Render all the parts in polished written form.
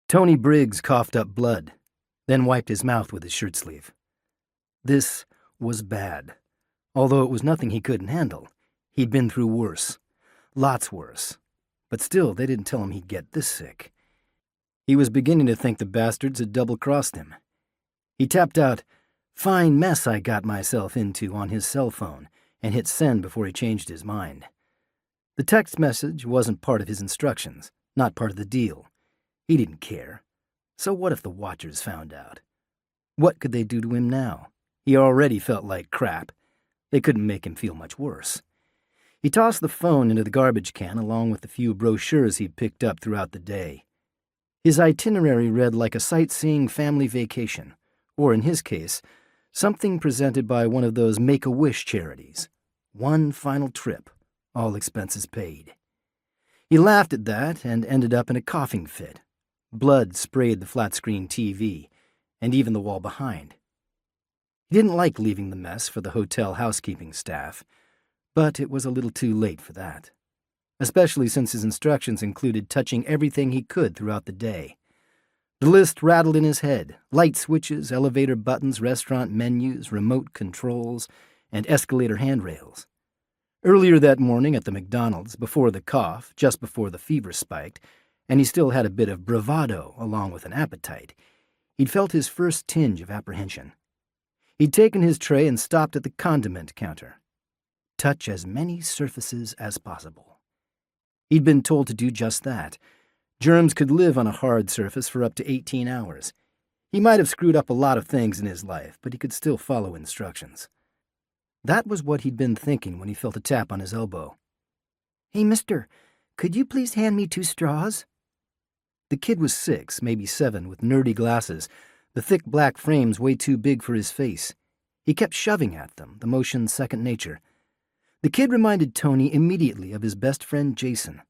Tony Briggs coughed up blood, then wiped his mouth with his shirt sleeve. This was bad. Although it was nothing he couldn't handle, he'd been through worse. Lots worse. But still, they didn't tell him he'd get this sick. He was beginning to think the bastards had double-crossed him. He tapped out, "Fine mess I got myself into," on his cell phone, and hit send before he changed his mind. The text message wasn't part of his instructions, not part of the deal. He didn't care. So what if the Watchers found out? What could they do to him now? He already felt like crap. They couldn't make him feel much worse. He tossed the phone into the garbage can along with the few brochures he'd picked up throughout the day. His itinerary read like a sightseeing family vacation, or in his case, something presented by one of those Make-A-Wish charities. One final trip, all expenses paid. He laughed at that and ended up in a coughing fit. Blood sprayed the flat-screen TV, and even the wall behind. He didn't like leaving the mess for the hotel housekeeping staff, but it was a little too late for that, especially since his instructions included touching everything he could throughout the day. The list rattled in his head: light switches, elevator buttons, restaurant menus, remote controls, and escalator handrails. Earlier that morning at the McDonald's, before the cough, just before the fever spiked, and he still had a bit of bravado along with an appetite, he'd felt his first tinge of apprehension. He'd taken his tray and stopped at the condiment counter. Touch as many surfaces as possible. He'd been told to do just that. Germs could live on a hard surface for up to 18 hours. He might have screwed up a lot of things in his life, but he could still follow instructions. That was what he'd been thinking when he felt a tap on his elbow. "Hey, mister, could you please hand me 2 straws?" The kid was 6, maybe 7, with nerdy glasses, the thick black frames way too big for his face. He kept shoving at them, the motion second nature. The kid reminded Tony immediately of his best friend Jason.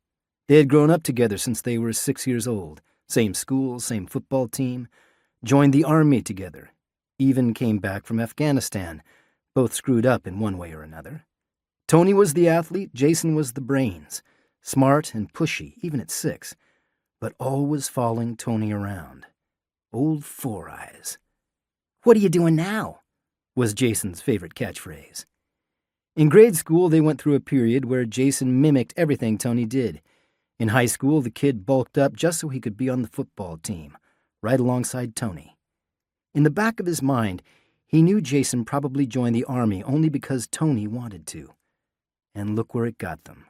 They had grown up together since they were 6 years old, same school, same football team, joined the army together, even came back from Afghanistan, both screwed up in one way or another. Tony was the athlete, Jason was the brains, smart and pushy, even at 6, but always following Tony around. Old Four Eyes. "What are you doing now?" was Jason's favorite catchphrase. In grade school, they went through a period where Jason mimicked everything Tony did. In high school, the kid bulked up just so he could be on the football team, right alongside Tony. In the back of his mind, he knew Jason probably joined the army only because Tony wanted to. And look where it got them.